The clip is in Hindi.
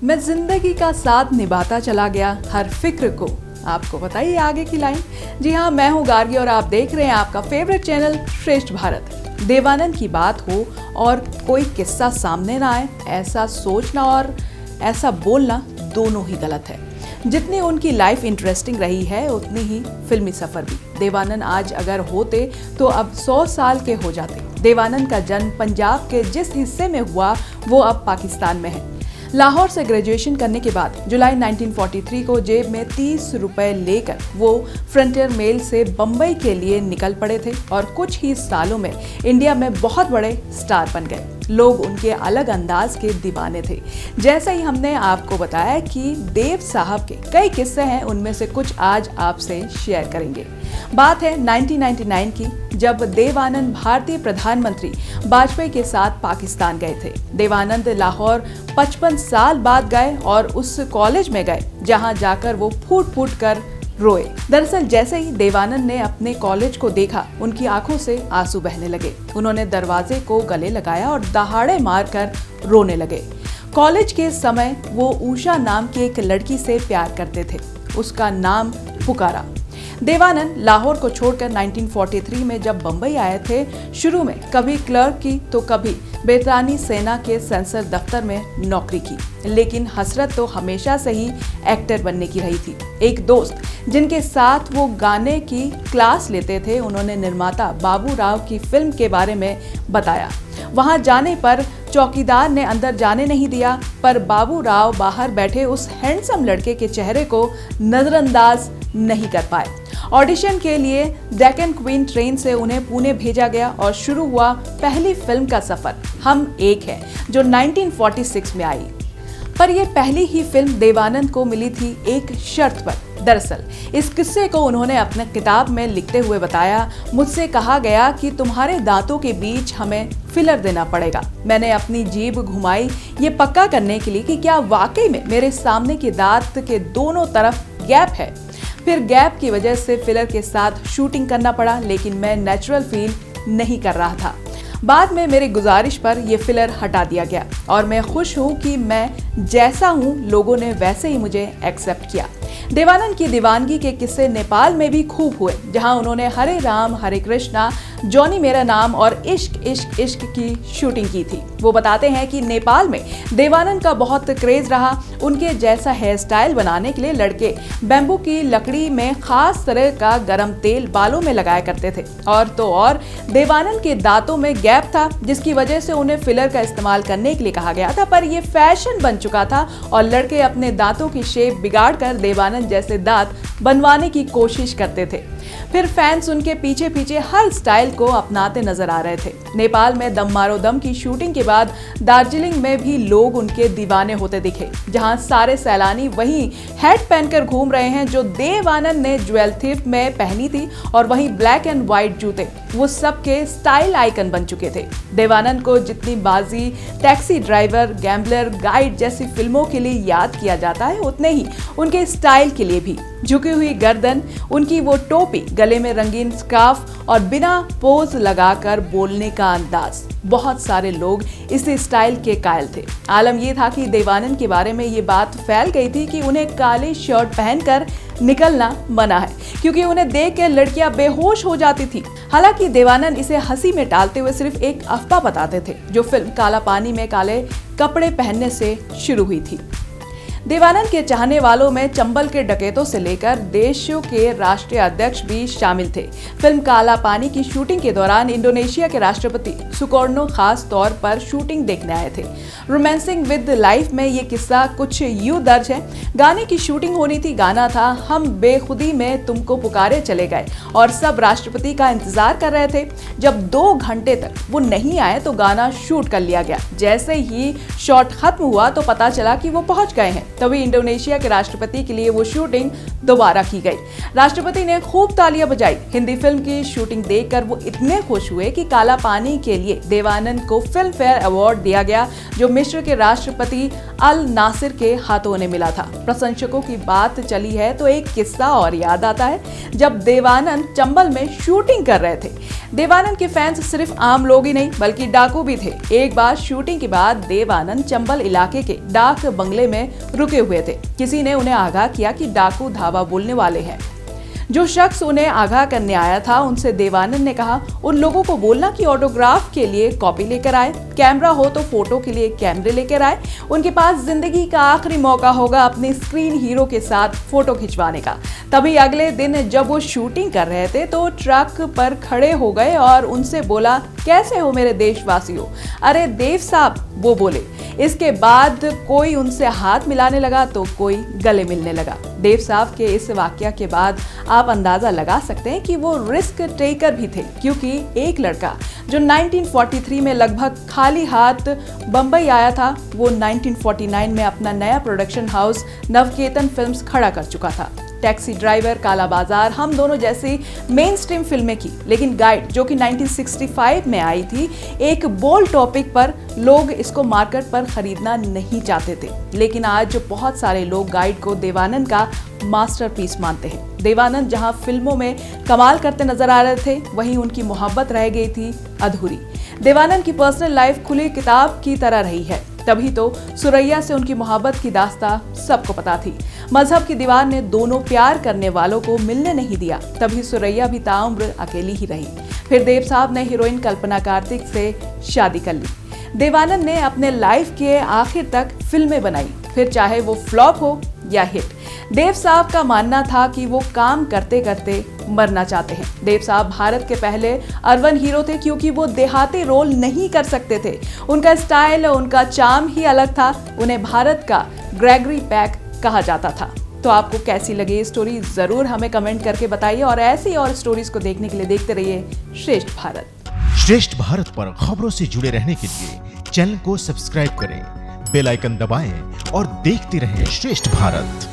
मैं जिंदगी का साथ निभाता चला गया हर फिक्र को। आपको बताइए आगे की लाइन। जी हाँ, मैं हूँ गार्गी और आप देख रहे हैं आपका फेवरेट चैनल श्रेष्ठ भारत। देवानंद की बात हो और कोई किस्सा सामने ना आए, ऐसा सोचना और ऐसा बोलना दोनों ही गलत है। जितनी उनकी लाइफ इंटरेस्टिंग रही है उतनी ही फिल्मी सफर भी। देवानंद आज अगर होते तो अब 100 साल के हो जाते। देवानंद का जन्म पंजाब के जिस हिस्से में हुआ वो अब पाकिस्तान में है। लाहौर से ग्रेजुएशन करने के बाद जुलाई 1943 को जेब में 30 रुपए लेकर वो फ्रंटियर मेल से बम्बई के लिए निकल पड़े थे और कुछ ही सालों में इंडिया में बहुत बड़े स्टार बन गए। लोग उनके अलग अंदाज के दीवाने थे। जैसा ही हमने आपको बताया कि देव साहब के कई किस्से हैं, उनमें से कुछ आज आपसे शेयर करेंगे। बात है 1999 की, जब देवानंद भारतीय प्रधानमंत्री वाजपेयी के साथ पाकिस्तान गए थे। देवानंद लाहौर 55 साल बाद गए और उस कॉलेज में गए जहां जाकर वो फूट फूट कर रोए। दरअसल जैसे ही देवानंद ने अपने कॉलेज को देखा, उनकी आंखों से आंसू बहने लगे। उन्होंने दरवाजे को गले लगाया और दहाड़े मारकर रोने लगे। कॉलेज के समय वो उषा नाम की एक लड़की से प्यार करते थे, उसका नाम पुकारा। देवानंद लाहौर को छोड़कर 1943 में जब बंबई आए थे, शुरू में कभी क्लर्क की तो कभी ब्रितानी सेना के सेंसर दफ्तर में नौकरी की, लेकिन हसरत तो हमेशा से ही एक्टर बनने की रही थी। एक दोस्त जिनके साथ वो गाने की क्लास लेते थे, उन्होंने निर्माता बाबू राव की फिल्म के बारे में बताया। वहां जाने पर चौकीदार ने अंदर जाने नहीं दिया, पर बाबू राव बाहर बैठे उस हैंडसम लड़के के चेहरे को नजरअंदाज नहीं कर पाए। ऑडिशन के लिए डेक्कन क्वीन ट्रेन से उन्हें पुणे भेजा गया और शुरू हुआ पहली फिल्म का सफर, हम एक हैं, जो 1946 में आई। पर यह पहली ही फिल्म देवानंद को मिली थी एक शर्त पर। दरअसल इस किस्से को उन्होंने अपने किताब में लिखते हुए बताया, मुझसे कहा गया कि तुम्हारे दांतों के बीच हमें फिलर देना पड़ेगा। मैंने अपनी जीभ घुमाई ये पक्का करने के लिए कि क्या वाकई में मेरे सामने के दांत के दोनों तरफ गैप है। फिर गैप की वजह से फिलर के साथ शूटिंग करना पड़ा, लेकिन मैं नेचुरल फील नहीं कर रहा था। बाद में मेरी गुजारिश पर यह फिलर हटा दिया गया और मैं खुश हूं कि मैं जैसा हूं, लोगों ने वैसे ही मुझे एक्सेप्ट किया। देवानंद की दीवानगी के किस्से नेपाल में भी खूब हुए, जहां उन्होंने हरे राम हरे कृष्णा, जॉनी मेरा नाम और इश्क इश्क इश्क की शूटिंग की थी। वो बताते हैं कि नेपाल में देवानंद का बहुत क्रेज रहा। उनके जैसा हेयर स्टाइल बनाने के लिए लड़के बैम्बू की लकड़ी में खास तरह का गरम तेल बालों में लगाया करते थे। और तो और देवानंद के दांतों में गैप था, जिसकी वजह से उन्हें फिलर का इस्तेमाल करने के लिए कहा गया था, पर यह फैशन बन चुका था और लड़के अपने दांतों की शेप बिगाड़ कर देवानंद जैसे दांत बनवाने की कोशिश करते थे। फिर फैंस उनके पीछे पीछे हर स्टाइल को अपनाते नजर आ रहे थे। नेपाल में दम मारो दम की शूटिंग के बाद दार्जिलिंग में भी लोग उनके दीवाने होते दिखे, जहां सारे सैलानी वहीं हैट पहनकर घूम रहे हैं जो देवानंद ने ज्वेल थीफ में पहनी थी, और वहीं ब्लैक एंड व्हाइट जूते वो सबके स्टाइल आइकन बन चुके थे। देवानंद को जितनी बाजी टैक्सी ड्राइवर, गैम्बलर, गाइड जैसी फिल्मों के लिए याद किया जाता है, उतने ही उनके स्टाइल के लिए भी। झुकी हुई गर्दन, उनकी वो टोपी, गले में रंगीन स्कार्फ और बिना पोज लगाकर बोलने का अंदाज, बहुत सारे लोग इसी स्टाइल के कायल थे। आलम ये था कि देवानंद के बारे में ये बात फैल गई थी कि उन्हें काली शर्ट पहनकर निकलना मना है, क्योंकि उन्हें देख के लड़कियां बेहोश हो जाती थी। हालांकि देवानंद इसे हंसी में टालते हुए सिर्फ एक अफवाह बताते थे, जो फिल्म काला पानी में काले कपड़े पहनने से शुरू हुई थी। देवानंद के चाहने वालों में चंबल के डकैतों से लेकर देशों के राष्ट्रीय अध्यक्ष भी शामिल थे। फिल्म काला पानी की शूटिंग के दौरान इंडोनेशिया के राष्ट्रपति सुकर्णो खास तौर पर शूटिंग देखने आए थे। रोमांसिंग विद लाइफ में ये किस्सा कुछ यूं दर्ज है। गाने की शूटिंग होनी थी, गाना था हम बेखुदी में तुमको पुकारे चले गए, और सब राष्ट्रपति का इंतजार कर रहे थे। जब 2 घंटे तक वो नहीं आए तो गाना शूट कर लिया गया। जैसे ही शॉट खत्म हुआ तो पता चला कि वो पहुंच गए हैं। तभी इंडोनेशिया के राष्ट्रपति के लिए वो शूटिंग दोबारा की गई। राष्ट्रपति ने खूब तालियां बजाई। हिंदी फिल्म की शूटिंग देखकर वो इतने खुश हुए कि काला पानी के लिए देवानंद को फिल्म फेयर अवार्ड दिया गया, जो मिस्र के राष्ट्रपति अल नासिर के हाथों ने मिला था। प्रशंसकों की बात चली है तो एक किस्सा और याद आता है, जब देवानंद चंबल में शूटिंग कर रहे थे। देवानंद के फैंस सिर्फ आम लोग ही नहीं बल्कि डाकू भी थे। एक बार शूटिंग के बाद देवानंद चंबल इलाके के डाक बंगले में रुके हुए थे। किसी ने उन्हें आगाह किया कि डाकू धावा बोलने वाले हैं। जो शख्स उन्हें आगाह करने आया था, उनसे देवानंद ने कहा उन लोगों को बोलना कि ऑटोग्राफ के लिए कॉपी लेकर आए, कैमरा हो तो फोटो के लिए कैमरे लेकर आए। उनके पास जिंदगी का आखिरी मौका होगा अपने स्क्रीन हीरो के साथ फोटो खिंचवाने का। तभी अगले दिन जब वो शूटिंग कर रहे थे तो ट्रक पर खड़े हो गए और उनसे बोला, कैसे हो मेरे देशवासियों? अरे देव साहब, वो बोले। इसके बाद कोई उनसे हाथ मिलाने लगा तो कोई गले मिलने लगा। देव साहब के इस वाकया के बाद आप अंदाजा लगा सकते हैं कि वो रिस्क टेकर भी थे, क्योंकि एक लड़का जो 1943 में लगभग खाली हाथ बंबई आया था, वो 1949 में अपना नया प्रोडक्शन हाउस नवकेतन फिल्म्स खड़ा कर चुका था। टैक्सी ड्राइवर, काला बाजार, हम दोनों जैसी मेन स्ट्रीम फिल्में की, लेकिन गाइड जो कि 1965 में आई थी, एक बोल्ड टॉपिक पर लोग इसको मार्केट पर खरीदना नहीं चाहते थे। लेकिन आज बहुत सारे लोग गाइड को देवानंद का मास्टरपीस मानते हैं। देवानंद जहां फिल्मों में कमाल करते नजर आ रहे थे, वहीं उनकी मोहब्बत रह गई थी अधूरी। देवानंद की पर्सनल लाइफ खुली किताब की तरह रही है, तभी तो सुरैया से उनकी मोहब्बत की दास्तां सबको पता थी। मजहब की दीवार ने दोनों प्यार करने वालों को मिलने नहीं दिया, तभी सुरैया भी ताउम्र अकेली ही रही। फिर देव साहब ने हीरोइन कल्पना कार्तिक से शादी कर ली। देवानंद ने अपने लाइफ के आखिर तक फिल्में बनाई, फिर चाहे वो फ्लॉप हो या हिट। देव साहब का मानना था कि वो काम करते करते मरना चाहते हैं। देव साहब भारत के पहले अर्बन हीरो थे, क्योंकि वो देहाती रोल नहीं कर सकते थे। उनका स्टाइल, उनका चार्म ही अलग था। उन्हें भारत का ग्रेगरी पैक कहा जाता था। तो आपको कैसी लगी ये स्टोरी, जरूर हमें कमेंट करके बताइए, और ऐसी और स्टोरीज को देखने के लिए देखते रहिए श्रेष्ठ भारत। श्रेष्ठ भारत पर खबरों से जुड़े रहने के लिए चैनल को सब्सक्राइब करें, बेल आइकन दबाएं और देखते रहें श्रेष्ठ भारत।